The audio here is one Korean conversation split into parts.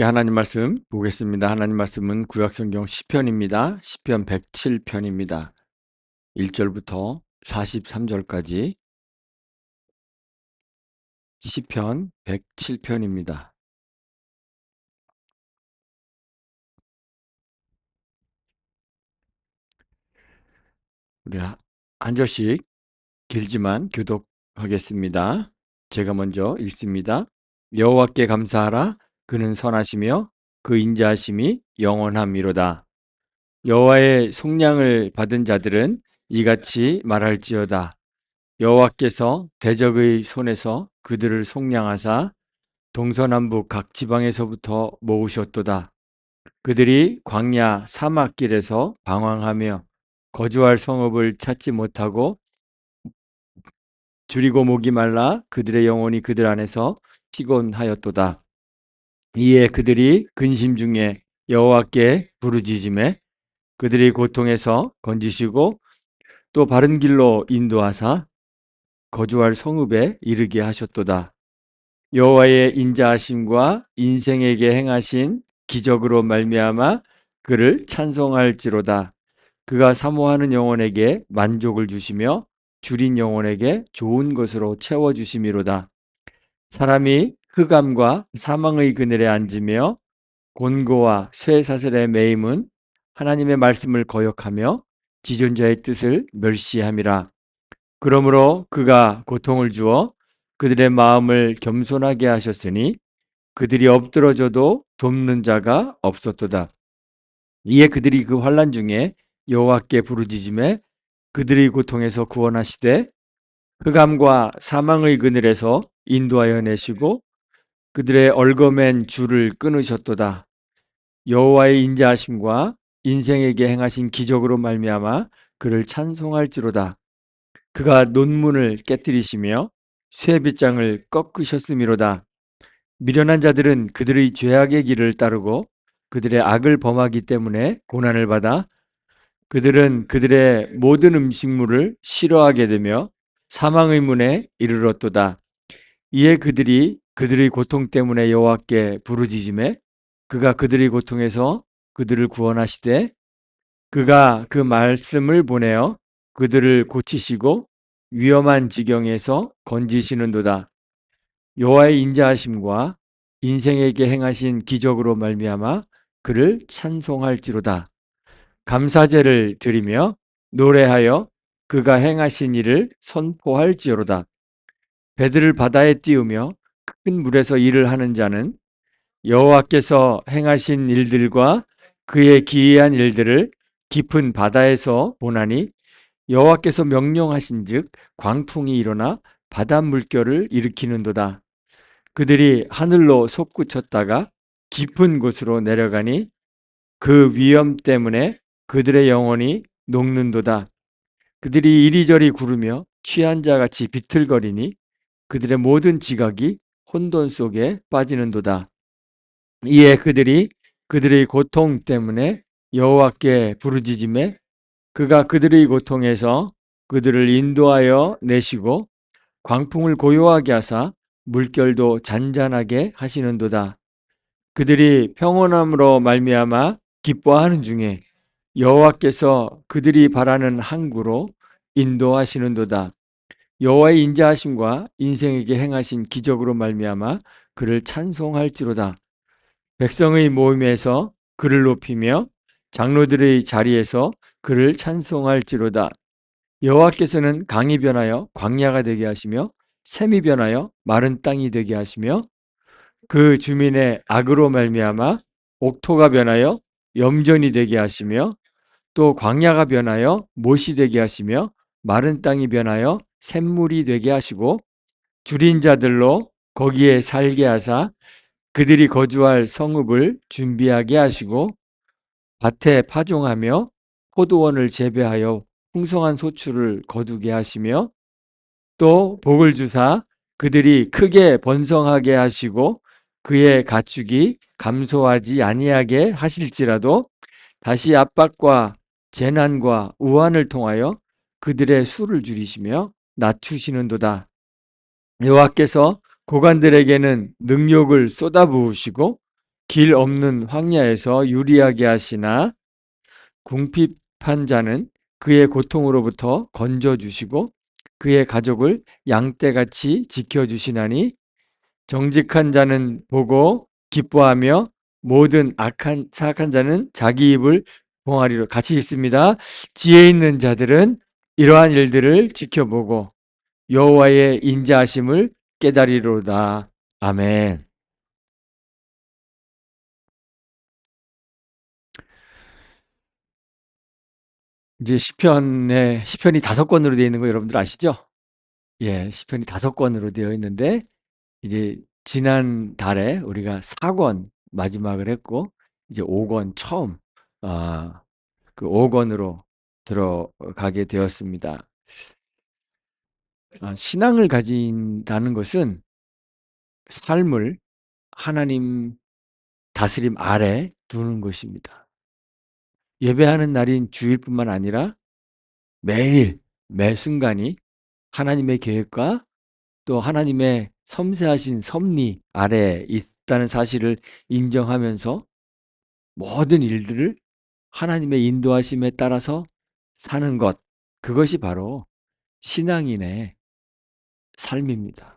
함께 하나님 말씀 보겠습니다. 하나님 말씀은 구약성경 시편입니다. 시편 107편입니다. 1절부터 43절까지 시편 107편입니다. 우리 한 절씩 길지만 교독하겠습니다. 제가 먼저 읽습니다. 여호와께 감사하라. 그는 선하시며 그 인자하심이 영원함이로다. 여호와의 속량을 받은 자들은 이같이 말할지어다. 여호와께서 대적의 손에서 그들을 속량하사 동서남북 각 지방에서부터 모으셨도다. 그들이 광야 사막길에서 방황하며 거주할 성읍을 찾지 못하고 줄이고 목이 말라 그들의 영혼이 그들 안에서 피곤하였도다. 이에 그들이 근심 중에 여호와께 부르짖음에 그들이 고통에서 건지시고 또 바른 길로 인도하사 거주할 성읍에 이르게 하셨도다. 여호와의 인자하심과 인생에게 행하신 기적으로 말미암아 그를 찬송할지로다. 그가 사모하는 영혼에게 만족을 주시며 줄인 영혼에게 좋은 것으로 채워주심이로다. 사람이 흑암과 사망의 그늘에 앉으며 곤고와 쇠사슬에 매임은 하나님의 말씀을 거역하며 지존자의 뜻을 멸시함이라. 그러므로 그가 고통을 주어 그들의 마음을 겸손하게 하셨으니 그들이 엎드러져도 돕는 자가 없었도다. 이에 그들이 그 환난 중에 여호와께 부르짖음에 그들의 고통에서 구원하시되 흑암과 사망의 그늘에서 인도하여 내시고 그들의 얽어맨 줄을 끊으셨도다. 여호와의 인자하심과 인생에게 행하신 기적으로 말미암아 그를 찬송할지로다. 그가 논문을 깨뜨리시며 쇠빗장을 꺾으셨음이로다. 미련한 자들은 그들의 죄악의 길을 따르고 그들의 악을 범하기 때문에 고난을 받아 그들은 그들의 모든 음식물을 싫어하게 되며 사망의 문에 이르렀도다. 이에 그들이 그들의 고통 때문에 여호와께 부르짖음에 그가 그들의 고통에서 그들을 구원하시되 그가 그 말씀을 보내어 그들을 고치시고 위험한 지경에서 건지시는도다. 여호와의 인자하심과 인생에게 행하신 기적으로 말미암아 그를 찬송할지로다. 감사제를 드리며 노래하여 그가 행하신 일을 선포할지어로다. 배들을 바다에 띄우며 큰 물에서 일을 하는 자는 여호와께서 행하신 일들과 그의 기이한 일들을 깊은 바다에서 보나니 여호와께서 명령하신즉 광풍이 일어나 바다 물결을 일으키는도다. 그들이 하늘로 솟구쳤다가 깊은 곳으로 내려가니 그 위험 때문에 그들의 영혼이 녹는도다. 그들이 이리저리 구르며 취한 자같이 비틀거리니 그들의 모든 지각이 혼돈 속에 빠지는도다. 이에 그들이 그들의 고통 때문에 여호와께 부르짖음에 그가 그들의 고통에서 그들을 인도하여 내시고 광풍을 고요하게 하사 물결도 잔잔하게 하시는도다. 그들이 평온함으로 말미암아 기뻐하는 중에 여호와께서 그들이 바라는 항구로 인도하시는도다. 여호와의 인자하심과 인생에게 행하신 기적으로 말미암아 그를 찬송할지로다. 백성의 모임에서 그를 높이며 장로들의 자리에서 그를 찬송할지로다. 여호와께서는 강이 변하여 광야가 되게 하시며 샘이 변하여 마른 땅이 되게 하시며 그 주민의 악으로 말미암아 옥토가 변하여 염전이 되게 하시며 또 광야가 변하여 못이 되게 하시며 마른 땅이 변하여 샘물이 되게 하시고 줄인 자들로 거기에 살게 하사 그들이 거주할 성읍을 준비하게 하시고 밭에 파종하며 포도원을 재배하여 풍성한 소출을 거두게 하시며 또 복을 주사 그들이 크게 번성하게 하시고 그의 가축이 감소하지 아니하게 하실지라도 다시 압박과 재난과 우환을 통하여 그들의 수를 줄이시며 낮추시는도다. 여호와께서 고관들에게는 능욕을 쏟아부으시고 길 없는 황야에서 유리하게 하시나 궁핍한 자는 그의 고통으로부터 건져주시고 그의 가족을 양떼같이 지켜주시나니 정직한 자는 보고 기뻐하며 모든 사악한 자는 자기 입을 봉하리로. 같이 있습니다. 지혜 있는 자들은 이러한 일들을 지켜보고 여호와의 인자하심을 깨달으리로다. 아멘. 이제 시편이 5권으로 되어 있는 거 여러분들 아시죠? 예, 시편이 5권으로 되어 있는데 이제 지난달에 우리가 4권 마지막을 했고 이제 5권 처음 아, 그 5권으로 들어가게 되었습니다. 신앙을 가진다는 것은 삶을 하나님 다스림 아래 두는 것입니다. 예배하는 날인 주일뿐만 아니라 매일 매 순간이 하나님의 계획과 또 하나님의 섬세하신 섭리 아래에 있다는 사실을 인정하면서 모든 일들을 하나님의 인도하심에 따라서 사는 것, 그것이 바로 신앙인의 삶입니다.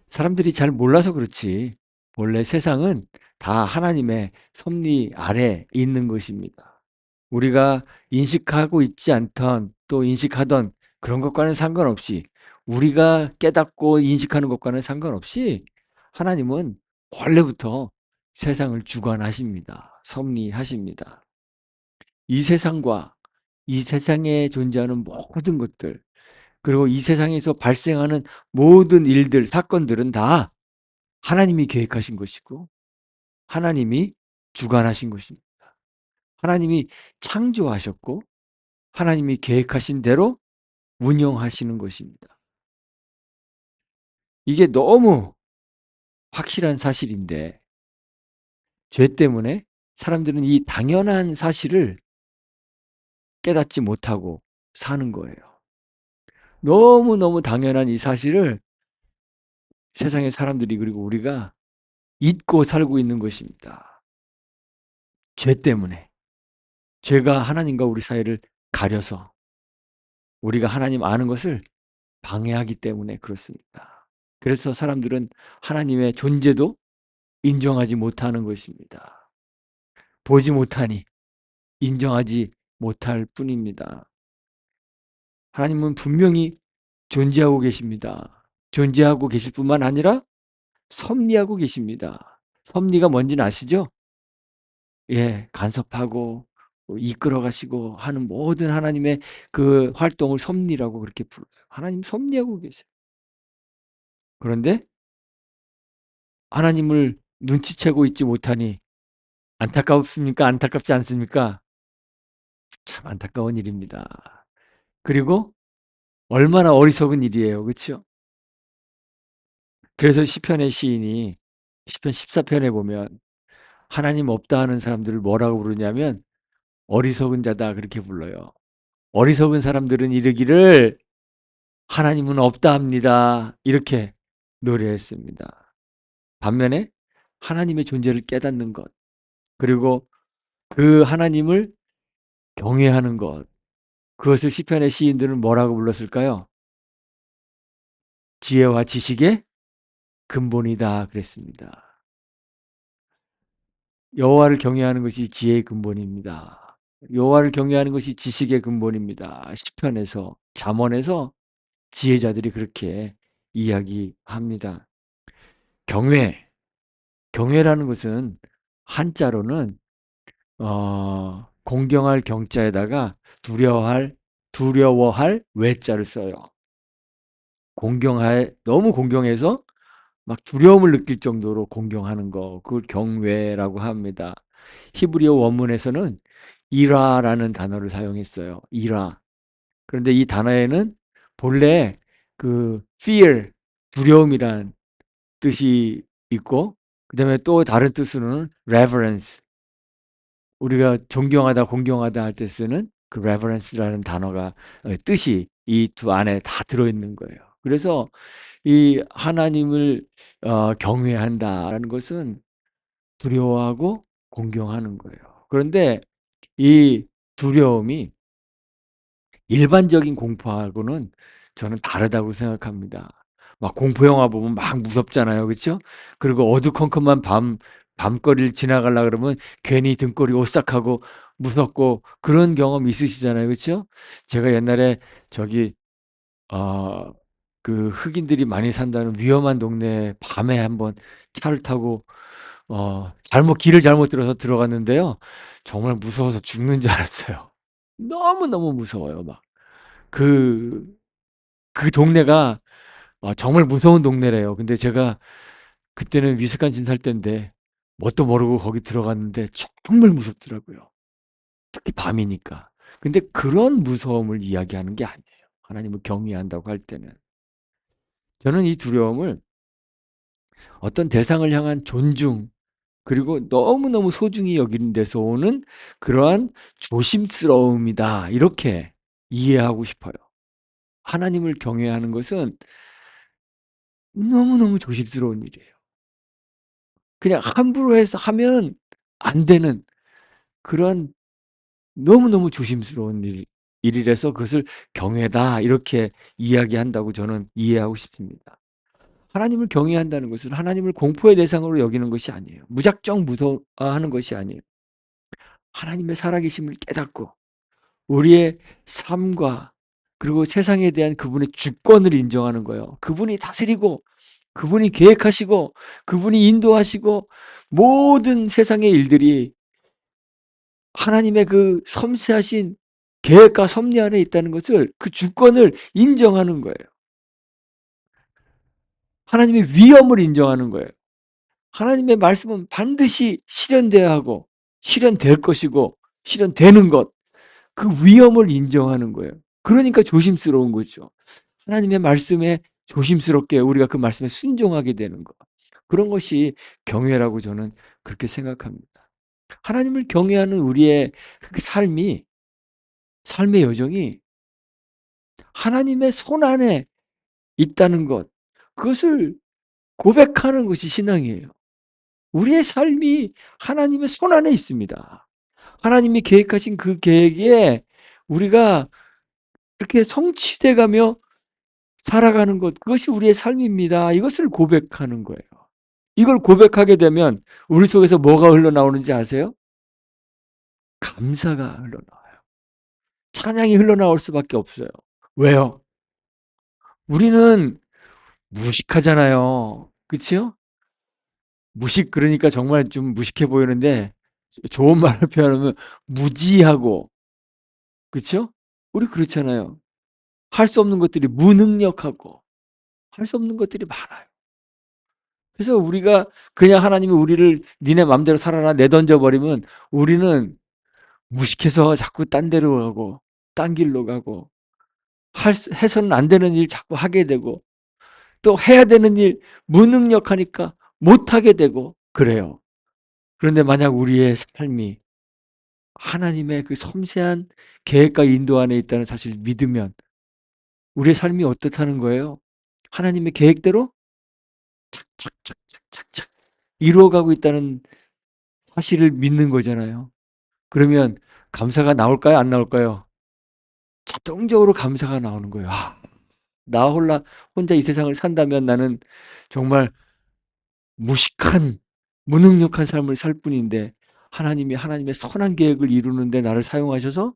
사람들이 잘 몰라서 그렇지 원래 세상은 다 하나님의 섭리 아래 있는 것입니다. 우리가 인식하고 있지 않던 또 인식하던 그런 것과는 상관없이 우리가 깨닫고 인식하는 것과는 상관없이 하나님은 원래부터 세상을 주관하십니다. 섭리하십니다. 이 세상과 이 세상에 존재하는 모든 것들 그리고 이 세상에서 발생하는 모든 일들, 사건들은 다 하나님이 계획하신 것이고 하나님이 주관하신 것입니다. 하나님이 창조하셨고 하나님이 계획하신 대로 운영하시는 것입니다. 이게 너무 확실한 사실인데 죄 때문에 사람들은 이 당연한 사실을 깨닫지 못하고 사는 거예요. 너무너무 당연한 이 사실을 세상의 사람들이 그리고 우리가 잊고 살고 있는 것입니다. 죄 때문에. 죄가 하나님과 우리 사이를 가려서 우리가 하나님 아는 것을 방해하기 때문에 그렇습니다. 그래서 사람들은 하나님의 존재도 인정하지 못하는 것입니다. 보지 못하니 인정하지 못할 뿐입니다. 하나님은 분명히 존재하고 계십니다. 존재하고 계실 뿐만 아니라 섭리하고 계십니다. 섭리가 뭔지는 아시죠? 예, 간섭하고 이끌어 가시고 하는 모든 하나님의 그 활동을 섭리라고 그렇게 불러요. 하나님 섭리하고 계세요. 그런데 하나님을 눈치채고 있지 못하니 안타깝습니까? 안타깝지 않습니까? 참 안타까운 일입니다. 그리고 얼마나 어리석은 일이에요. 그렇죠? 그래서 시편의 시인이 시편 14편에 보면 하나님 없다 하는 사람들을 뭐라고 부르냐면 어리석은 자다 그렇게 불러요. 어리석은 사람들은 이르기를 하나님은 없다 합니다. 이렇게 노래했습니다. 반면에 하나님의 존재를 깨닫는 것, 그리고 그 하나님을 경외하는 것, 그것을 시편의 시인들은 뭐라고 불렀을까요? 지혜와 지식의 근본이다 그랬습니다. 여호와를 경외하는 것이 지혜의 근본입니다. 여호와를 경외하는 것이 지식의 근본입니다. 시편에서 잠언에서 지혜자들이 그렇게 이야기합니다. 경외, 경외라는 것은 한자로는 공경할 경자에다가 두려워할 외자를 써요. 너무 공경해서 막 두려움을 느낄 정도로 공경하는 거, 그걸 경외라고 합니다. 히브리어 원문에서는 이라라는 단어를 사용했어요. 이라. 그런데 이 단어에는 본래 그 fear, 두려움이란 뜻이 있고, 그 다음에 또 다른 뜻으로는 reverence, 우리가 존경하다, 공경하다 할 때 쓰는 그 reverence라는 단어가 뜻이 이 두 안에 다 들어있는 거예요. 그래서 이 하나님을 경외한다라는 것은 두려워하고 공경하는 거예요. 그런데 이 두려움이 일반적인 공포하고는 저는 다르다고 생각합니다. 막 공포 영화 보면 막 무섭잖아요. 그렇죠? 그리고 어두컴컴한 밤거리를 지나가려 그러면 괜히 등골이 오싹하고 무섭고 그런 경험 있으시잖아요. 그렇죠? 제가 옛날에 저기 어, 그 흑인들이 많이 산다는 위험한 동네에 밤에 한번 차를 타고 길을 잘못 들어서 들어갔는데요. 정말 무서워서 죽는 줄 알았어요. 너무너무 무서워요. 막. 그, 그 동네가 정말 무서운 동네래요. 근데 제가 그때는 위스콘신 살 때인데 뭣도 모르고 거기 들어갔는데 정말 무섭더라고요. 특히 밤이니까. 근데 그런 무서움을 이야기하는 게 아니에요. 하나님을 경외한다고 할 때는. 저는 이 두려움을 어떤 대상을 향한 존중, 그리고 너무너무 소중히 여기는 데서 오는 그러한 조심스러움이다. 이렇게 이해하고 싶어요. 하나님을 경외하는 것은 너무너무 조심스러운 일이에요. 그냥 함부로 해서 하면 안 되는 그런 너무너무 조심스러운 일이라서 그것을 경외다. 이렇게 이야기한다고 저는 이해하고 싶습니다. 하나님을 경외한다는 것은 하나님을 공포의 대상으로 여기는 것이 아니에요. 무작정 무서워하는 것이 아니에요. 하나님의 살아계심을 깨닫고 우리의 삶과 그리고 세상에 대한 그분의 주권을 인정하는 거예요. 그분이 다스리고 그분이 계획하시고 그분이 인도하시고 모든 세상의 일들이 하나님의 그 섬세하신 계획과 섭리 안에 있다는 것을, 그 주권을 인정하는 거예요. 하나님의 위엄을 인정하는 거예요. 하나님의 말씀은 반드시 실현돼야 하고 실현될 것이고 실현되는 것, 그 위엄을 인정하는 거예요. 그러니까 조심스러운 거죠. 하나님의 말씀에 조심스럽게 우리가 그 말씀에 순종하게 되는 것. 그런 것이 경외라고 저는 그렇게 생각합니다. 하나님을 경외하는 우리의 그 삶의 여정이 하나님의 손 안에 있다는 것, 그것을 고백하는 것이 신앙이에요. 우리의 삶이 하나님의 손 안에 있습니다. 하나님이 계획하신 그 계획에 우리가 그렇게 성취돼 가며 살아가는 것, 그것이 우리의 삶입니다. 이것을 고백하는 거예요. 이걸 고백하게 되면 우리 속에서 뭐가 흘러나오는지 아세요? 감사가 흘러나와요. 찬양이 흘러나올 수밖에 없어요. 왜요? 우리는 무식하잖아요. 그치요? 그러니까 정말 좀 무식해 보이는데 좋은 말로 표현하면 무지하고, 그쵸? 우리 그렇잖아요. 할 수 없는 것들이 무능력하고, 할 수 없는 것들이 많아요. 그래서 우리가 그냥 하나님이 우리를 니네 맘대로 살아라 내던져 버리면 우리는 무식해서 자꾸 딴 데로 가고, 딴 길로 가고, 해서는 안 되는 일 자꾸 하게 되고, 또 해야 되는 일 무능력하니까 못하게 되고, 그래요. 그런데 만약 우리의 삶이 하나님의 그 섬세한 계획과 인도 안에 있다는 사실을 믿으면 우리의 삶이 어떻다는 거예요? 하나님의 계획대로 착착착착착착 이루어가고 있다는 사실을 믿는 거잖아요. 그러면 감사가 나올까요? 안 나올까요? 자동적으로 감사가 나오는 거예요. 나 혼자 이 세상을 산다면 나는 정말 무식한, 무능력한 삶을 살 뿐인데 하나님이 하나님의 선한 계획을 이루는데 나를 사용하셔서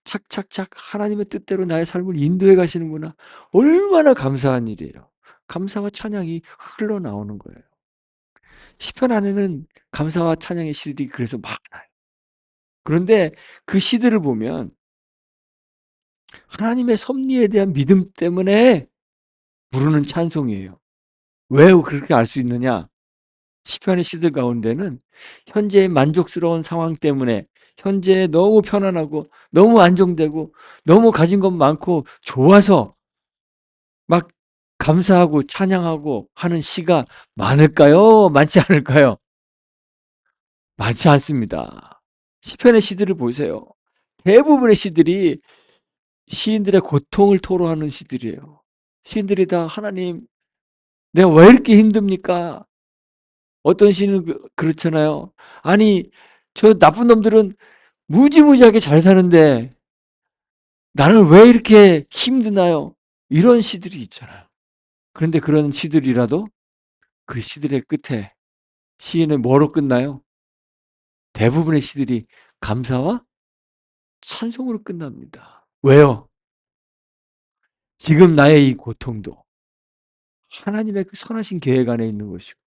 착착착 하나님의 뜻대로 나의 삶을 인도해 가시는구나. 얼마나 감사한 일이에요. 감사와 찬양이 흘러나오는 거예요. 시편 안에는 감사와 찬양의 시들이 그래서 많아요. 그런데 그 시들을 보면 하나님의 섭리에 대한 믿음 때문에 부르는 찬송이에요. 왜 그렇게 알 수 있느냐? 시편의 시들 가운데는 현재의 만족스러운 상황 때문에 현재에 너무 편안하고 너무 안정되고 너무 가진 것 많고 좋아서 막 감사하고 찬양하고 하는 시가 많을까요? 많지 않을까요? 많지 않습니다. 시편의 시들을 보세요. 대부분의 시들이 시인들의 고통을 토로하는 시들이에요. 시인들이 다 하나님, 내가 왜 이렇게 힘듭니까? 어떤 시인은 그렇잖아요. 아니, 저 나쁜 놈들은 무지무지하게 잘 사는데 나는 왜 이렇게 힘드나요? 이런 시들이 있잖아요. 그런데 그런 시들이라도 그 시들의 끝에 시인은 뭐로 끝나요? 대부분의 시들이 감사와 찬송으로 끝납니다. 왜요? 지금 나의 이 고통도 하나님의 그 선하신 계획 안에 있는 것이고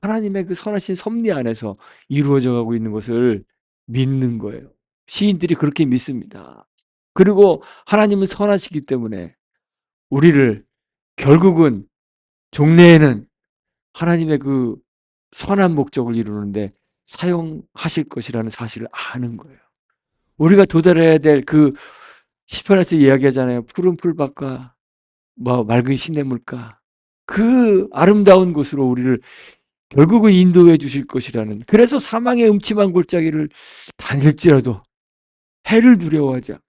하나님의 그 선하신 섭리 안에서 이루어져 가고 있는 것을 믿는 거예요. 시인들이 그렇게 믿습니다. 그리고 하나님은 선하시기 때문에 우리를 결국은 종래에는 하나님의 그 선한 목적을 이루는데 사용하실 것이라는 사실을 아는 거예요. 우리가 도달해야 될 그 시편에서 이야기하잖아요. 푸른 풀밭과 뭐 맑은 시냇물가. 그 아름다운 곳으로 우리를 결국은 인도해 주실 것이라는. 그래서 사망의 음침한 골짜기를 다닐지라도 해를 두려워하지 않고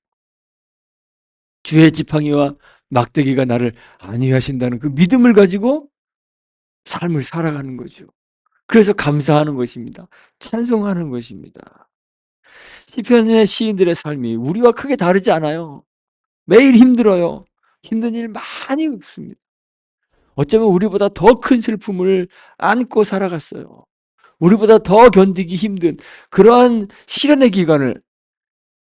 주의 지팡이와 막대기가 나를 안위하신다는 그 믿음을 가지고 삶을 살아가는 거죠. 그래서 감사하는 것입니다. 찬송하는 것입니다. 시편의 시인들의 삶이 우리와 크게 다르지 않아요. 매일 힘들어요. 힘든 일 많이 없습니다. 어쩌면 우리보다 더 큰 슬픔을 안고 살아갔어요. 우리보다 더 견디기 힘든 그러한 시련의 기간을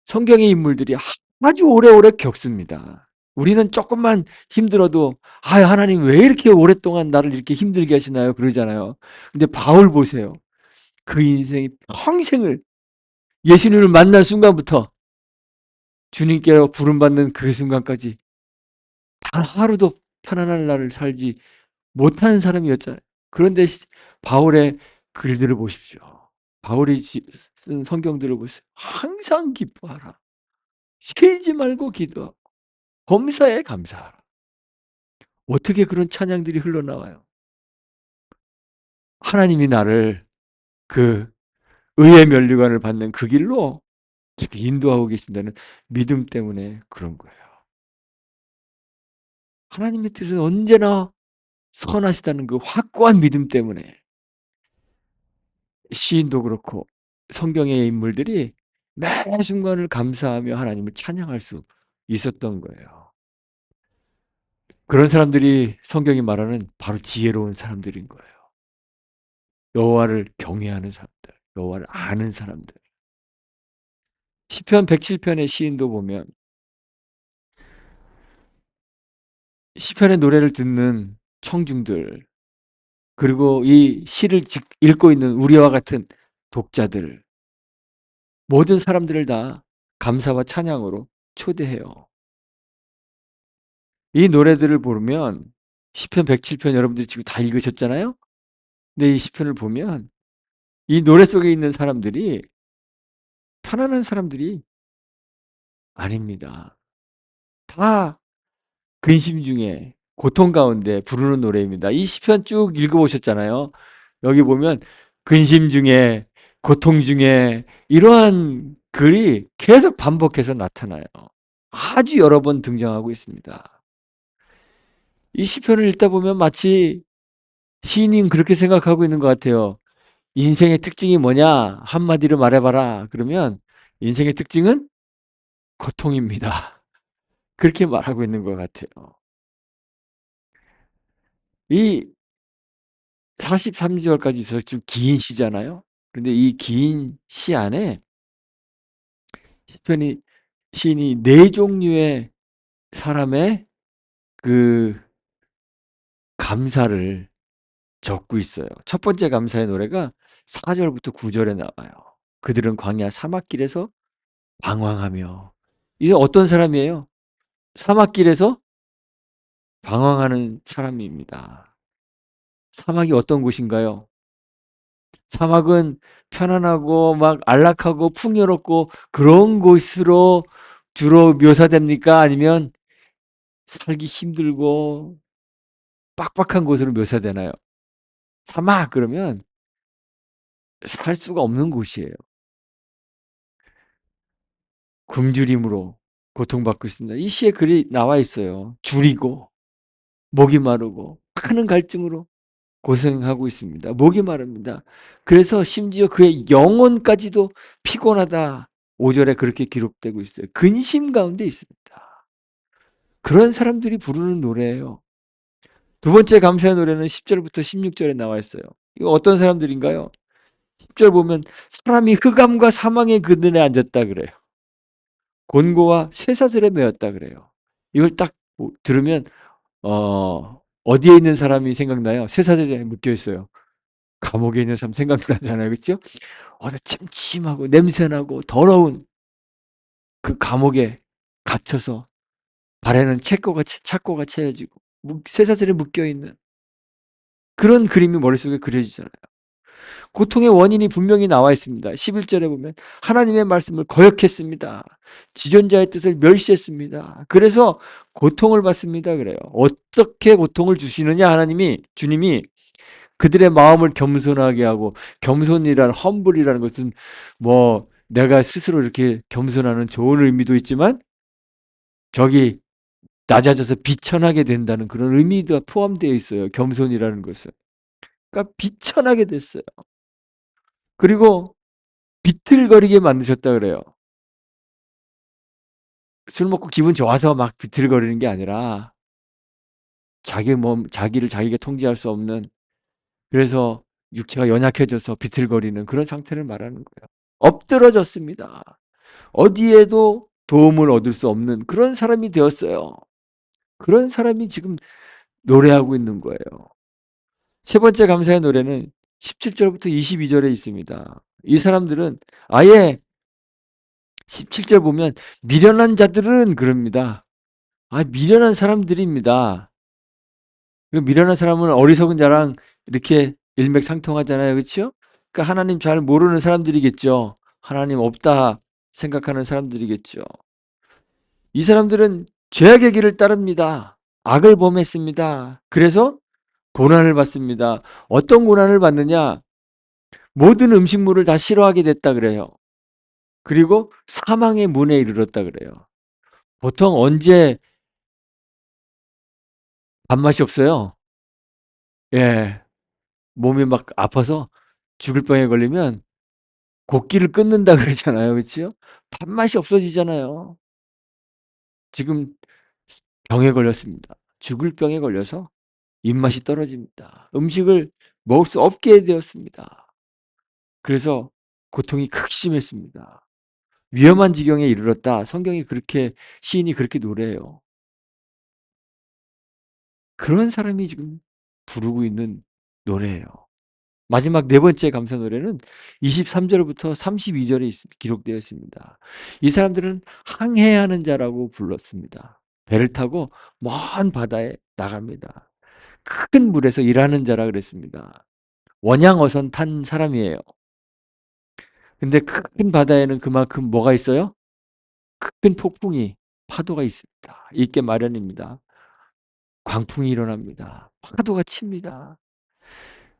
성경의 인물들이 아주 오래오래 겪습니다. 우리는 조금만 힘들어도 아, 하나님 왜 이렇게 오랫동안 나를 이렇게 힘들게 하시나요? 그러잖아요. 근데 바울 보세요. 그 인생이 평생을 예수님을 만난 순간부터 주님께로 부름받는 그 순간까지 단 하루도 편안한 날을 살지 못한 사람이었잖아요. 그런데 바울의 글들을 보십시오. 바울이 쓴 성경들을 보세요. 항상 기뻐하라. 쉬지 말고 기도하고 범사에 감사하라. 어떻게 그런 찬양들이 흘러나와요? 하나님이 나를 그 의의 면류관을 받는 그 길로 인도하고 계신다는 믿음 때문에 그런 거예요. 하나님의 뜻은 언제나 선하시다는 그 확고한 믿음 때문에 시인도 그렇고 성경의 인물들이 매 순간을 감사하며 하나님을 찬양할 수 있었던 거예요. 그런 사람들이 성경이 말하는 바로 지혜로운 사람들인 거예요. 여호와를 경외하는 사람들, 여호와를 아는 사람들. 시편 107편의 시인도 보면 시편의 노래를 듣는 청중들, 그리고 이 시를 읽고 있는 우리와 같은 독자들, 모든 사람들을 다 감사와 찬양으로 초대해요. 이 노래들을 보면 시편 107편 여러분들이 지금 다 읽으셨잖아요. 근데 이 시편을 보면 이 노래 속에 있는 사람들이 편안한 사람들이 아닙니다. 다 근심 중에 고통 가운데 부르는 노래입니다. 이 시편 쭉 읽어보셨잖아요. 여기 보면 근심 중에 고통 중에 이러한 글이 계속 반복해서 나타나요. 아주 여러 번 등장하고 있습니다. 이 시편을 읽다 보면 마치 시인이 그렇게 생각하고 있는 것 같아요. 인생의 특징이 뭐냐? 한마디로 말해봐라. 그러면 인생의 특징은 고통입니다. 그렇게 말하고 있는 것 같아요. 이 43절까지 있어서 좀 긴 시잖아요. 그런데 이 긴 시 안에 시편이 시인이 네 종류의 사람의 그 감사를 적고 있어요. 첫 번째 감사의 노래가 4절부터 9절에 나와요. 그들은 광야 사막길에서 방황하며. 이게 어떤 사람이에요? 사막길에서 방황하는 사람입니다. 사막이 어떤 곳인가요? 사막은 편안하고 막 안락하고 풍요롭고 그런 곳으로 주로 묘사됩니까? 아니면 살기 힘들고 빡빡한 곳으로 묘사되나요? 사막 그러면 살 수가 없는 곳이에요. 굶주림으로 고통받고 있습니다. 이 시에 글이 나와 있어요. 줄이고 목이 마르고 큰 갈증으로 고생하고 있습니다. 목이 마릅니다. 그래서 심지어 그의 영혼까지도 피곤하다. 5절에 그렇게 기록되고 있어요. 근심 가운데 있습니다. 그런 사람들이 부르는 노래예요. 두 번째 감사의 노래는 10절부터 16절에 나와 있어요. 이거 어떤 사람들인가요? 10절 보면 사람이 흑암과 사망의 그늘에 앉았다 그래요. 곤고와 쇠사슬에 매였다 그래요. 이걸 딱 들으면 어디에 있는 사람이 생각나요? 쇠사슬에 묶여 있어요. 감옥에 있는 사람 생각나잖아요. 그렇죠? 침침하고 냄새나고 더러운 그 감옥에 갇혀서 발에는 착고가 채여지고 쇠사슬에 묶여 있는 그런 그림이 머릿속에 그려지잖아요. 고통의 원인이 분명히 나와 있습니다. 11절에 보면 하나님의 말씀을 거역했습니다. 지존자의 뜻을 멸시했습니다. 그래서 고통을 받습니다. 그래요. 어떻게 고통을 주시느냐 주님이 그들의 마음을 겸손하게 하고 겸손이란 험블이라는 것은 뭐 내가 스스로 이렇게 겸손하는 좋은 의미도 있지만 저기 낮아져서 비천하게 된다는 그런 의미도 포함되어 있어요. 겸손이라는 것은. 그러니까 비천하게 됐어요. 그리고 비틀거리게 만드셨다 그래요. 술 먹고 기분 좋아서 막 비틀거리는 게 아니라 자기를 자기가 통제할 수 없는 그래서 육체가 연약해져서 비틀거리는 그런 상태를 말하는 거예요. 엎드러졌습니다. 어디에도 도움을 얻을 수 없는 그런 사람이 되었어요. 그런 사람이 지금 노래하고 있는 거예요. 세 번째 감사의 노래는 17절부터 22절에 있습니다. 이 사람들은 아예 17절 보면 미련한 자들은 그럽니다. 미련한 사람들입니다. 미련한 사람은 어리석은 자랑 이렇게 일맥상통하잖아요. 그렇죠? 그러니까 하나님 잘 모르는 사람들이겠죠. 하나님 없다 생각하는 사람들이겠죠. 이 사람들은 죄악의 길을 따릅니다. 악을 범했습니다. 그래서 고난을 받습니다. 어떤 고난을 받느냐? 모든 음식물을 다 싫어하게 됐다 그래요. 그리고 사망의 문에 이르렀다 그래요. 보통 언제 밥맛이 없어요? 예. 몸이 막 아파서 죽을 병에 걸리면 곡기를 끊는다 그러잖아요. 그렇죠? 밥맛이 없어지잖아요. 지금 병에 걸렸습니다. 죽을 병에 걸려서 입맛이 떨어집니다. 음식을 먹을 수 없게 되었습니다. 그래서 고통이 극심했습니다. 위험한 지경에 이르렀다. 성경이 그렇게 시인이 그렇게 노래해요. 그런 사람이 지금 부르고 있는 노래예요. 마지막 네 번째 감사 노래는 23절부터 32절에 기록되어 있습니다. 이 사람들은 항해하는 자라고 불렀습니다. 배를 타고 먼 바다에 나갑니다. 큰 물에서 일하는 자라 그랬습니다. 원양어선 탄 사람이에요. 근데 큰 바다에는 그만큼 뭐가 있어요? 큰 폭풍이 파도가 있습니다. 있게 마련입니다. 광풍이 일어납니다. 파도가 칩니다.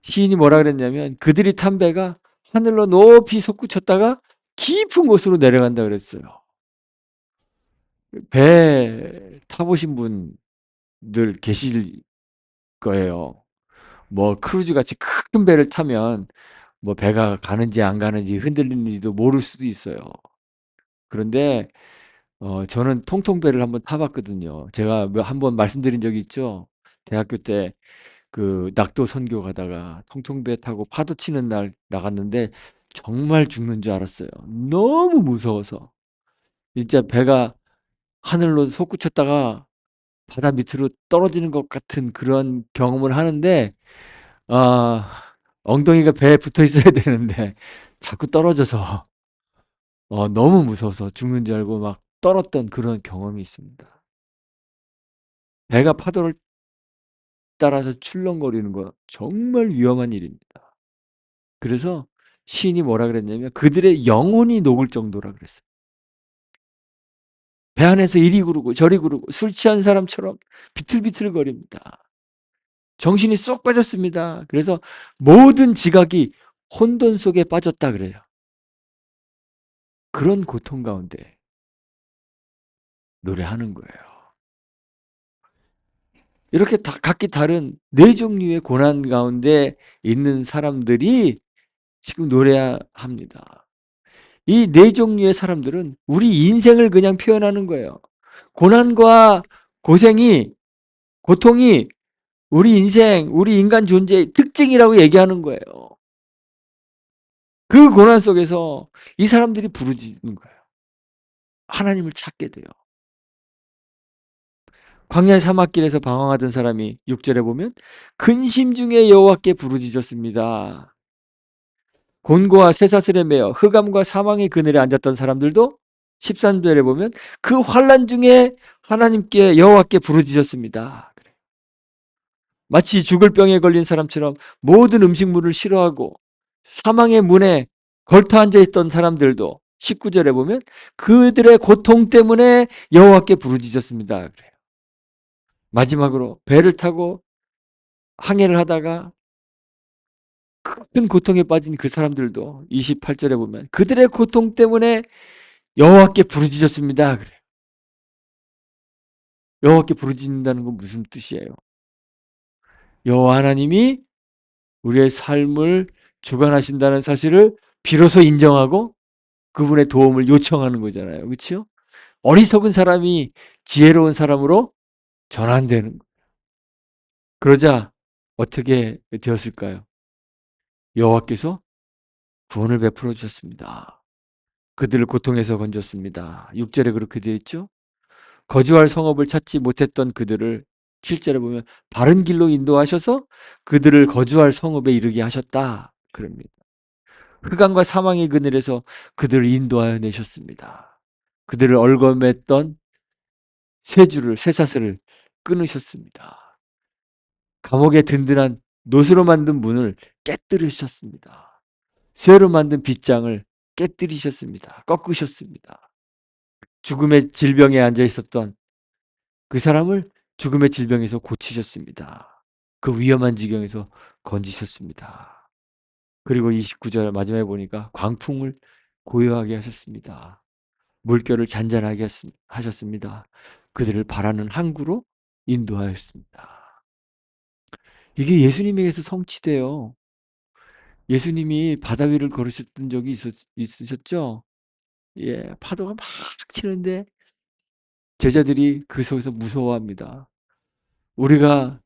시인이 뭐라 그랬냐면 그들이 탄 배가 하늘로 높이 솟구쳤다가 깊은 곳으로 내려간다 그랬어요. 배 타보신 분들 계실 거예요. 뭐 크루즈 같이 큰 배를 타면 뭐 배가 가는지 안 가는지 흔들리는지도 모를 수도 있어요. 그런데 저는 통통배를 한번 타봤거든요. 제가 한번 말씀드린 적이 있죠. 대학교 때 그 낙도 선교 가다가 통통배 타고 파도 치는 날 나갔는데 정말 죽는 줄 알았어요. 너무 무서워서. 진짜 배가 하늘로 솟구쳤다가 바다 밑으로 떨어지는 것 같은 그런 경험을 하는데 아, 엉덩이가 배에 붙어 있어야 되는데 자꾸 떨어져서 너무 무서워서 죽는 줄 알고 막 떨었던 그런 경험이 있습니다. 배가 파도를 따라서 출렁거리는 거 정말 위험한 일입니다. 그래서 시인이 뭐라 그랬냐면 그들의 영혼이 녹을 정도라 그랬어요. 배 안에서 이리 구르고 저리 구르고 술 취한 사람처럼 비틀비틀거립니다. 정신이 쏙 빠졌습니다. 그래서 모든 지각이 혼돈 속에 빠졌다 그래요. 그런 고통 가운데 노래하는 거예요. 이렇게 다 각기 다른 네 종류의 고난 가운데 있는 사람들이 지금 노래합니다. 이 네 종류의 사람들은 우리 인생을 그냥 표현하는 거예요. 고난과 고생이, 고통이 우리 인생, 우리 인간 존재의 특징이라고 얘기하는 거예요. 그 고난 속에서 이 사람들이 부르짖는 거예요. 하나님을 찾게 돼요. 광야의 사막길에서 방황하던 사람이 6절에 보면 근심 중에 여호와께 부르짖었습니다. 곤고와 쇠사슬에 매여 흑암과 사망의 그늘에 앉았던 사람들도 13절에 보면 그 환난 중에 하나님께 여호와께 부르짖었습니다. 마치 죽을 병에 걸린 사람처럼 모든 음식물을 싫어하고 사망의 문에 걸터 앉아 있던 사람들도 19절에 보면 그들의 고통 때문에 여호와께 부르짖었습니다. 그래요. 마지막으로 배를 타고 항해를 하다가 큰 고통에 빠진 그 사람들도 28절에 보면 그들의 고통 때문에 여호와께 부르짖었습니다. 그래요. 여호와께 부르짖는다는 건 무슨 뜻이에요? 여호와 하나님이 우리의 삶을 주관하신다는 사실을 비로소 인정하고 그분의 도움을 요청하는 거잖아요. 그렇죠? 어리석은 사람이 지혜로운 사람으로 전환되는 거예요. 그러자 어떻게 되었을까요? 여호와께서 구원을 베풀어 주셨습니다. 그들을 고통에서 건졌습니다. 6절에 그렇게 되어 있죠. 거주할 성읍을 찾지 못했던 그들을 7절에 보면 바른 길로 인도하셔서 그들을 거주할 성읍에 이르게 하셨다. 그럽니다. 흑암과 사망의 그늘에서 그들을 인도하여 내셨습니다. 그들을 얽어맸던 쇠사슬을 끊으셨습니다. 감옥의 든든한 노스로 만든 문을 깨뜨리셨습니다. 쇠로 만든 빗장을 깨뜨리셨습니다. 꺾으셨습니다. 죽음의 질병에 앉아 있었던 그 사람을 죽음의 질병에서 고치셨습니다. 그 위험한 지경에서 건지셨습니다. 그리고 29절 마지막에 보니까 광풍을 고요하게 하셨습니다. 물결을 잔잔하게 하셨습니다. 그들을 바라는 항구로 인도하였습니다. 이게 예수님에게서 성취돼요. 예수님이 바다 위를 걸으셨던 적이 있으셨죠? 예, 파도가 막 치는데 제자들이 그 속에서 무서워합니다. 우리가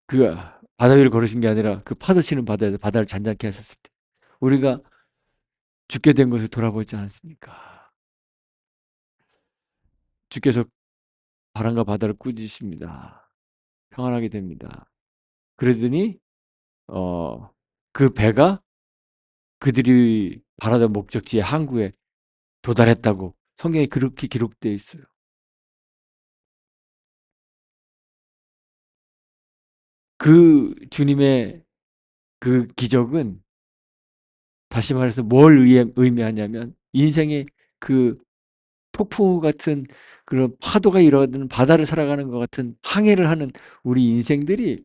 그 바다 위를 걸으신 게 아니라 그 파도 치는 바다에서 바다를 잔잔케 하셨을 때 우리가 죽게 된 것을 돌아보지 않습니까? 주께서 바람과 바다를 꾸짖으십니다. 평안하게 됩니다. 그러더니 그 배가 그들이 바라던 목적지의 항구에 도달했다고 성경에 그렇게 기록되어 있어요. 그 주님의 그 기적은 다시 말해서 뭘 의미하냐면 인생의 그 폭풍우 같은 그런 파도가 일어나는 바다를 살아가는 것 같은 항해를 하는 우리 인생들이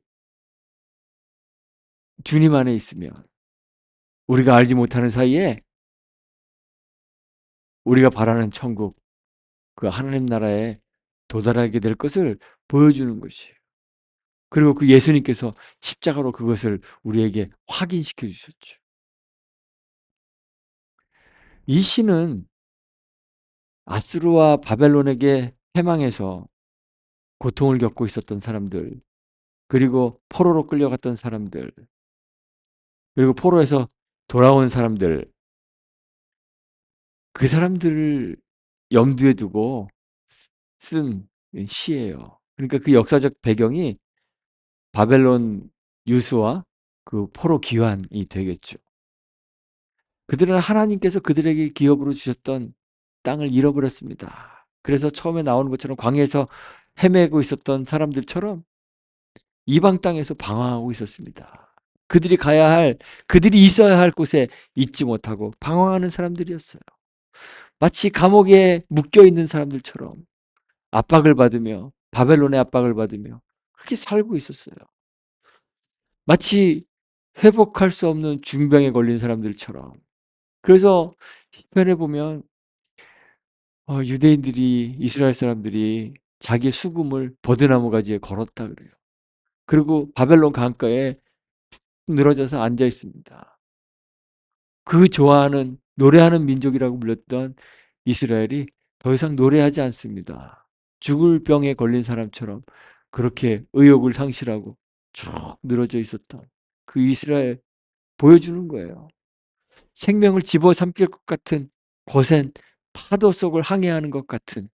주님 안에 있으면 우리가 알지 못하는 사이에 우리가 바라는 천국, 그 하나님 나라에 도달하게 될 것을 보여주는 것이에요. 그리고 그 예수님께서 십자가로 그것을 우리에게 확인시켜 주셨죠. 이 시는 아수르와 바벨론에게 패망해서 고통을 겪고 있었던 사람들, 그리고 포로로 끌려갔던 사람들, 그리고 포로에서 돌아온 사람들, 그 사람들을 염두에 두고 쓴 시예요. 그러니까 그 역사적 배경이 바벨론 유수와 그 포로 귀환이 되겠죠. 그들은 하나님께서 그들에게 기업으로 주셨던 땅을 잃어버렸습니다. 그래서 처음에 나오는 것처럼 광야에서 헤매고 있었던 사람들처럼 이방 땅에서 방황하고 있었습니다. 그들이 있어야 할 곳에 있지 못하고 방황하는 사람들이었어요. 마치 감옥에 묶여 있는 사람들처럼 압박을 받으며 바벨론의 압박을 받으며 그렇게 살고 있었어요. 마치 회복할 수 없는 중병에 걸린 사람들처럼. 그래서 시편에 보면 유대인들이 이스라엘 사람들이 자기의 수금을 버드나무 가지에 걸었다 그래요. 그리고 바벨론 강가에 늘어져서 앉아 있습니다. 그 좋아하는 노래하는 민족이라고 불렸던 이스라엘이 더 이상 노래하지 않습니다. 죽을 병에 걸린 사람처럼 그렇게 의욕을 상실하고 쭉 늘어져 있었던 그 이스라엘 보여주는 거예요. 생명을 집어삼킬 것 같은 거센 파도 속을 항해하는 것 같은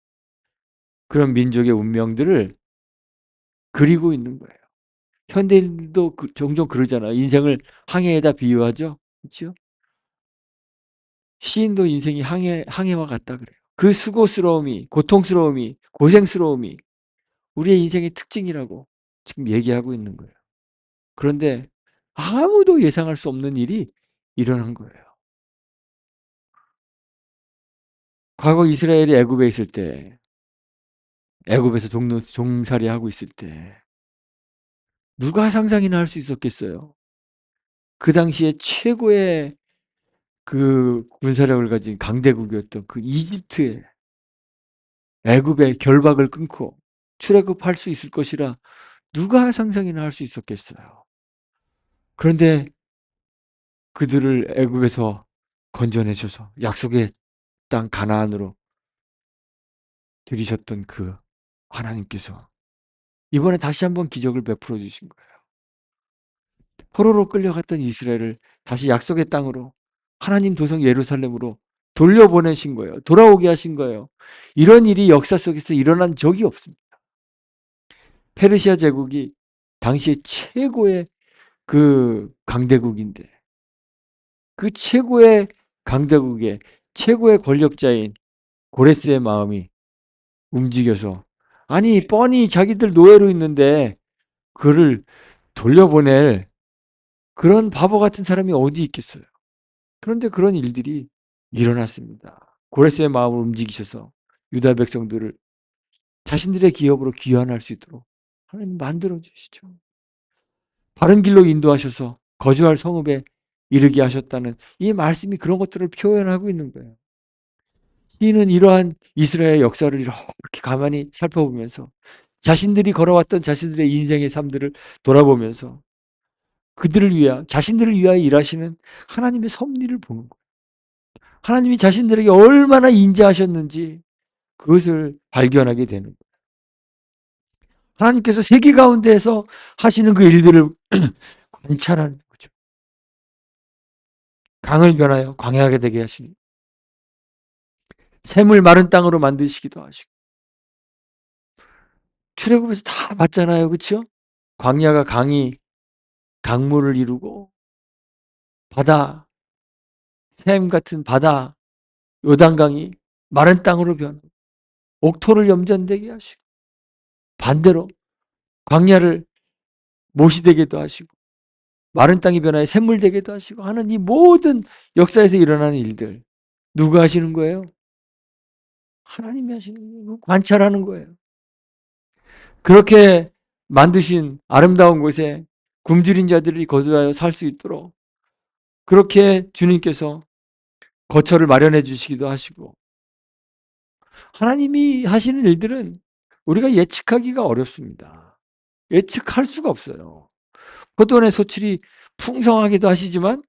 그런 민족의 운명들을 그리고 있는 거예요. 현대인도 종종 그러잖아요. 인생을 항해에다 비유하죠. 그렇죠? 시인도 인생이 항해와 같다 그래요. 그 수고스러움이, 고통스러움이, 고생스러움이 우리의 인생의 특징이라고 지금 얘기하고 있는 거예요. 그런데 아무도 예상할 수 없는 일이 일어난 거예요. 과거 이스라엘이 애굽에 있을 때, 애굽에서 종살이하고 있을 때 누가 상상이나 할 수 있었겠어요? 그 당시에 최고의 그 군사력을 가진 강대국이었던 그 이집트에 애굽의 결박을 끊고 출애굽할 수 있을 것이라 누가 상상이나 할 수 있었겠어요. 그런데 그들을 애굽에서 건져내셔서 약속의 땅 가나안으로 들이셨던 그 하나님께서 이번에 다시 한번 기적을 베풀어 주신 거예요. 포로로 끌려갔던 이스라엘을 다시 약속의 땅으로 하나님 도성 예루살렘으로 돌려보내신 거예요. 돌아오게 하신 거예요. 이런 일이 역사 속에서 일어난 적이 없습니다. 페르시아 제국이 당시에 최고의 그 강대국인데 그 최고의 강대국의 최고의 권력자인 고레스의 마음이 움직여서 아니 뻔히 자기들 노예로 있는데 그를 돌려보낼 그런 바보 같은 사람이 어디 있겠어요. 그런데 그런 일들이 일어났습니다. 고레스의 마음을 움직이셔서 유다 백성들을 자신들의 기업으로 귀환할 수 있도록 하나님 만들어 주시죠. 바른 길로 인도하셔서 거주할 성읍에 이르게 하셨다는 이 말씀이 그런 것들을 표현하고 있는 거예요. 이는 이러한 이스라엘 역사를 이렇게 가만히 살펴보면서 자신들이 걸어왔던 자신들의 인생의 삶들을 돌아보면서 그들을 위하여 자신들을 위하여 일하시는 하나님의 섭리를 보는 거예요. 하나님이 자신들에게 얼마나 인자하셨는지 그것을 발견하게 되는 거예요. 하나님께서 세계 가운데에서 하시는 그 일들을 관찰하는 거죠. 강을 변하여 광야하게 되게 하시니 샘을 마른 땅으로 만드시기도 하시고 출애굽에서 다 봤잖아요. 그렇죠? 광야가 강이 강물을 이루고 바다 샘 같은 바다 요단강이 마른 땅으로 변하고 옥토를 염전되게 하시고 반대로 광야를 못이 되게도 하시고 마른 땅이 변하여 샘물 되게도 하시고 하는 이 모든 역사에서 일어나는 일들 누가 하시는 거예요? 하나님이 하시는 거예요. 관찰하는 거예요. 그렇게 만드신 아름다운 곳에 굶주린 자들이 거주하여 살 수 있도록 그렇게 주님께서 거처를 마련해 주시기도 하시고 하나님이 하시는 일들은 우리가 예측하기가 어렵습니다. 예측할 수가 없어요. 포도원의 소출이 풍성하기도 하시지만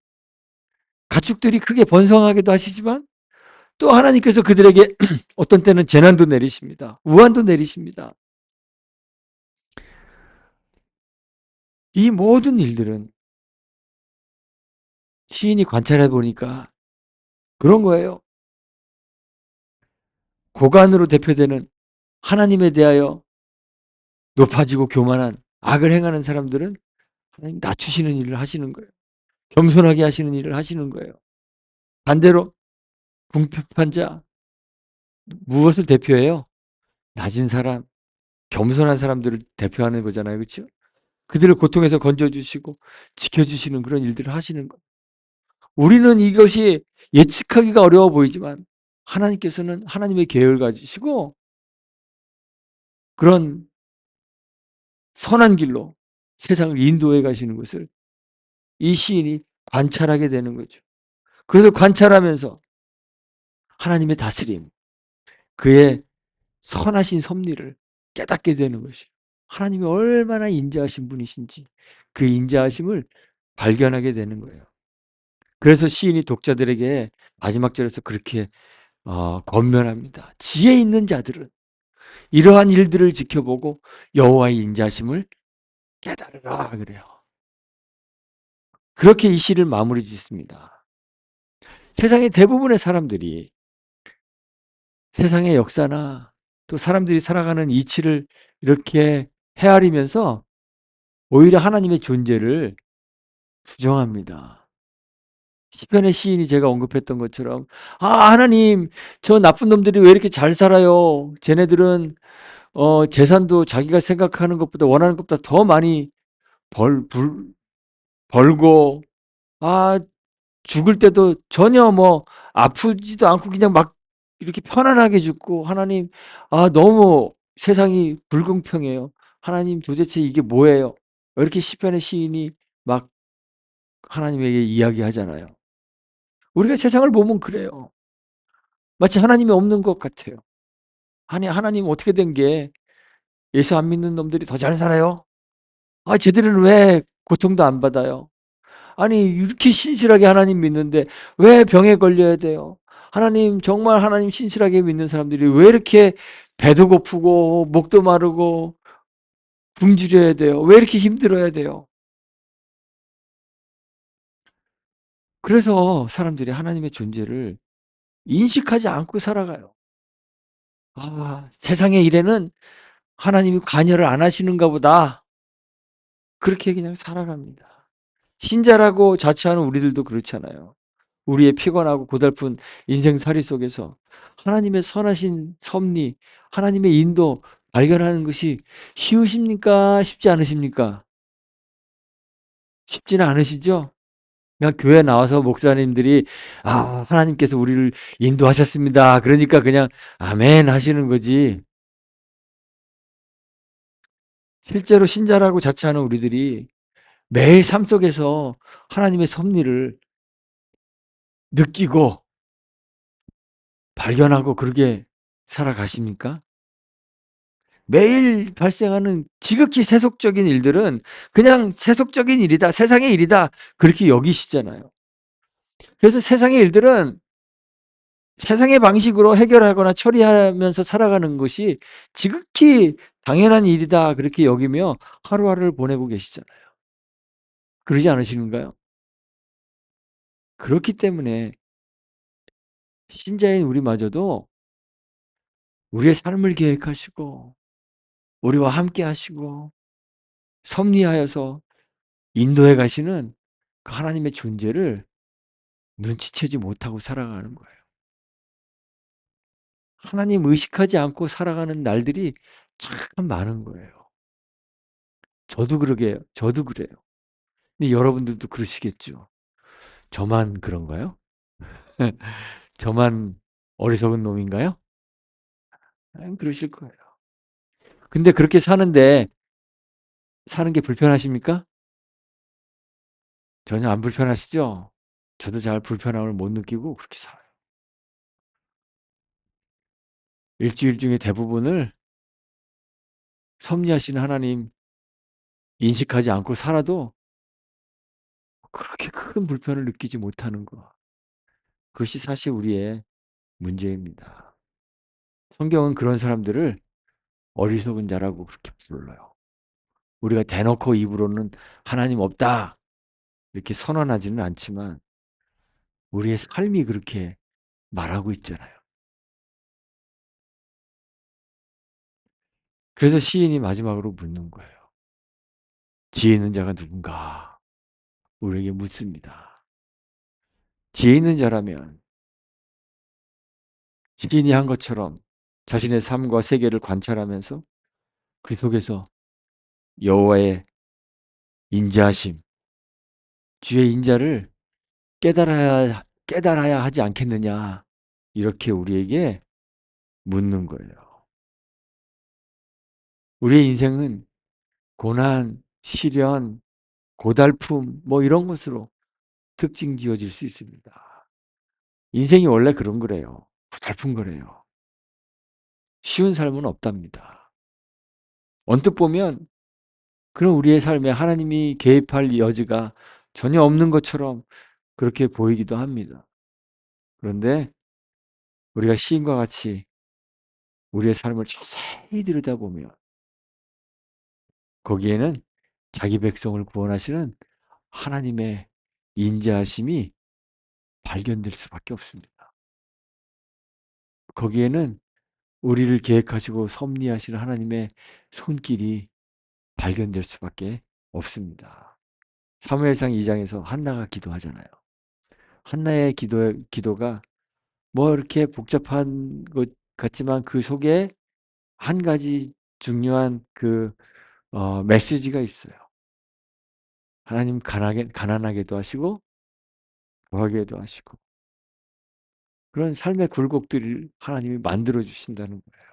가축들이 크게 번성하기도 하시지만 또 하나님께서 그들에게 어떤 때는 재난도 내리십니다. 우환도 내리십니다. 이 모든 일들은 시인이 관찰해 보니까 그런 거예요. 고관으로 대표되는 하나님에 대하여 높아지고 교만한 악을 행하는 사람들은 하나님 낮추시는 일을 하시는 거예요. 겸손하게 하시는 일을 하시는 거예요. 반대로 궁핍한 자 무엇을 대표해요? 낮은 사람, 겸손한 사람들을 대표하는 거잖아요. 그렇죠? 그들을 고통에서 건져주시고 지켜주시는 그런 일들을 하시는 거예요. 우리는 이것이 예측하기가 어려워 보이지만 하나님께서는 하나님의 계획을 가지시고 그런 선한 길로 세상을 인도해 가시는 것을 이 시인이 관찰하게 되는 거죠. 그래서 관찰하면서 하나님의 다스림, 그의 선하신 섭리를 깨닫게 되는 것이에요. 하나님이 얼마나 인자하신 분이신지 그 인자하심을 발견하게 되는 거예요. 그래서 시인이 독자들에게 마지막 절에서 그렇게 권면합니다. 지혜 있는 자들은 이러한 일들을 지켜보고 여호와의 인자심을 깨달으라 그래요. 그렇게 이 시를 마무리 짓습니다. 세상의 대부분의 사람들이 세상의 역사나 또 사람들이 살아가는 이치를 이렇게 헤아리면서 오히려 하나님의 존재를 부정합니다. 시편의 시인이 제가 언급했던 것처럼 하나님 저 나쁜 놈들이 왜 이렇게 잘 살아요. 쟤네들은 재산도 자기가 생각하는 것보다 원하는 것보다 더 많이 벌, 불, 벌고 아 죽을 때도 전혀 뭐 아프지도 않고 그냥 막 이렇게 편안하게 죽고 하나님 너무 세상이 불공평해요. 하나님 도대체 이게 뭐예요? 이렇게 시편의 시인이 막 하나님에게 이야기하잖아요. 우리가 세상을 보면 그래요. 마치 하나님이 없는 것 같아요. 아니 하나님 어떻게 된 게 예수 안 믿는 놈들이 더 잘 살아요? 쟤들은 왜 고통도 안 받아요? 아니 이렇게 신실하게 하나님 믿는데 왜 병에 걸려야 돼요? 하나님 정말 하나님 신실하게 믿는 사람들이 왜 이렇게 배도 고프고 목도 마르고 굶주려야 돼요? 왜 이렇게 힘들어야 돼요? 그래서 사람들이 하나님의 존재를 인식하지 않고 살아가요. 세상의 일에는 하나님이 관여를 안 하시는가 보다. 그렇게 그냥 살아갑니다. 신자라고 자처하는 우리들도 그렇잖아요. 우리의 피곤하고 고달픈 인생살이 속에서 하나님의 선하신 섭리, 하나님의 인도 발견하는 것이 쉬우십니까? 쉽지 않으십니까? 쉽지는 않으시죠? 그냥 교회 나와서 목사님들이 하나님께서 우리를 인도하셨습니다. 그러니까 그냥 아멘 하시는 거지. 실제로 신자라고 자처하는 우리들이 매일 삶 속에서 하나님의 섭리를 느끼고 발견하고 그렇게 살아가십니까? 매일 발생하는 지극히 세속적인 일들은 그냥 세속적인 일이다, 세상의 일이다, 그렇게 여기시잖아요. 그래서 세상의 일들은 세상의 방식으로 해결하거나 처리하면서 살아가는 것이 지극히 당연한 일이다, 그렇게 여기며 하루하루를 보내고 계시잖아요. 그러지 않으시는가요? 그렇기 때문에 신자인 우리마저도 우리의 삶을 계획하시고 우리와 함께 하시고 섭리하여서 인도해 가시는 그 하나님의 존재를 눈치채지 못하고 살아가는 거예요. 하나님 의식하지 않고 살아가는 날들이 참 많은 거예요. 저도 그러게요. 저도 그래요. 근데 여러분들도 그러시겠죠. 저만 그런가요? 저만 어리석은 놈인가요? 그러실 거예요. 근데 그렇게 사는데 사는 게 불편하십니까? 전혀 안 불편하시죠? 저도 잘 불편함을 못 느끼고 그렇게 살아요. 일주일 중에 대부분을 섭리하시는 하나님 인식하지 않고 살아도 그렇게 큰 불편을 느끼지 못하는 거. 그것이 사실 우리의 문제입니다. 성경은 그런 사람들을 어리석은 자라고 그렇게 불러요. 우리가 대놓고 입으로는 하나님 없다 이렇게 선언하지는 않지만 우리의 삶이 그렇게 말하고 있잖아요. 그래서 시인이 마지막으로 묻는 거예요. 지혜 있는 자가 누군가? 우리에게 묻습니다. 지혜 있는 자라면 시인이 한 것처럼 자신의 삶과 세계를 관찰하면서 그 속에서 여호와의 인자하심, 주의 인자를 깨달아야 하지 않겠느냐 이렇게 우리에게 묻는 거예요. 우리의 인생은 고난, 시련, 고달픔 뭐 이런 것으로 특징 지어질 수 있습니다. 인생이 원래 그런 거래요. 고달픈 거래요. 쉬운 삶은 없답니다. 언뜻 보면 그런 우리의 삶에 하나님이 개입할 여지가 전혀 없는 것처럼 그렇게 보이기도 합니다. 그런데 우리가 시인과 같이 우리의 삶을 자세히 들여다보면 거기에는 자기 백성을 구원하시는 하나님의 인자하심이 발견될 수밖에 없습니다. 거기에는 우리를 계획하시고 섭리하시는 하나님의 손길이 발견될 수밖에 없습니다. 사무엘상 2장에서 한나가 기도하잖아요. 한나의 기도가 뭐 이렇게 복잡한 것 같지만 그 속에 한 가지 중요한 메시지가 있어요. 하나님 가난하게도 하시고 부하게도 하시고 그런 삶의 굴곡들을 하나님이 만들어 주신다는 거예요.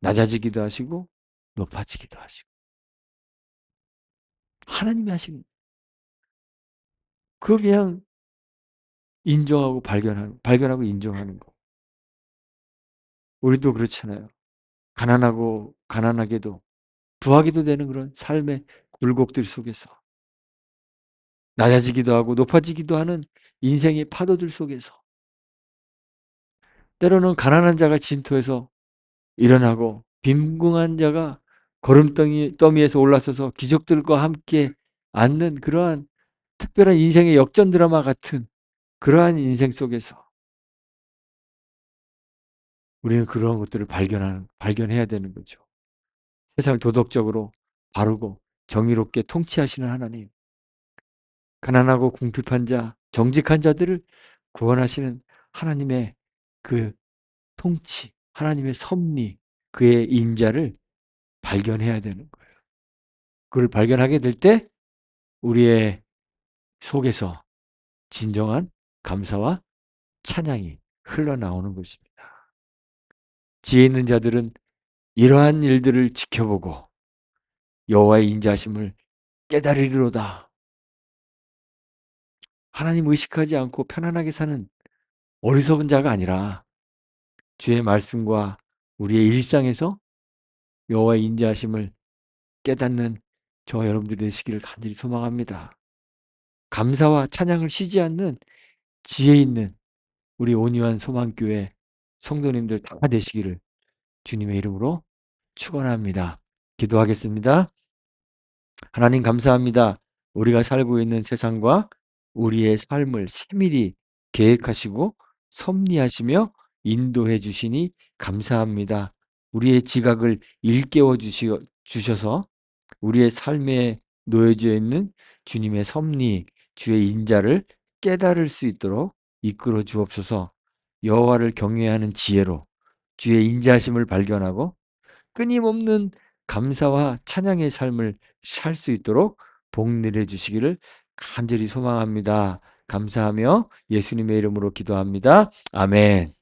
낮아지기도 하시고 높아지기도 하시고 하나님이 하시는 그걸 그냥 인정하고 발견하고 인정하는 거. 우리도 그렇잖아요. 가난하게도 부하게도 되는 그런 삶의 굴곡들 속에서 낮아지기도 하고 높아지기도 하는 인생의 파도들 속에서 때로는 가난한 자가 진토에서 일어나고 빈궁한 자가 더미에서 올라서서 기적들과 함께 앉는 그러한 특별한 인생의 역전 드라마 같은 그러한 인생 속에서 우리는 그런 것들을 발견해야 되는 거죠. 세상을 도덕적으로 바르고 정의롭게 통치하시는 하나님, 가난하고 궁핍한 자, 정직한 자들을 구원하시는 하나님의 그 통치, 하나님의 섭리, 그의 인자를 발견해야 되는 거예요. 그걸 발견하게 될 때 우리의 속에서 진정한 감사와 찬양이 흘러나오는 것입니다. 지혜 있는 자들은 이러한 일들을 지켜보고 여호와의 인자하심을 깨달으리로다. 하나님 의식하지 않고 편안하게 사는 어리석은 자가 아니라 주의 말씀과 우리의 일상에서 여호와의 인자하심을 깨닫는 저와 여러분들이 되시기를 간절히 소망합니다. 감사와 찬양을 쉬지 않는 지혜 있는 우리 온유한 소망교회 성도님들 다 되시기를 주님의 이름으로 축원합니다. 기도하겠습니다. 하나님 감사합니다. 우리가 살고 있는 세상과 우리의 삶을 세밀히 계획하시고 섭리하시며 인도해 주시니 감사합니다. 우리의 지각을 일깨워 주셔서 우리의 삶에 놓여져 있는 주님의 섭리, 주의 인자를 깨달을 수 있도록 이끌어 주옵소서. 여호와를 경외하는 지혜로 주의 인자하심을 발견하고 끊임없는 감사와 찬양의 삶을 살 수 있도록 복 내려 주시기를 간절히 소망합니다. 감사하며 예수님의 이름으로 기도합니다. 아멘.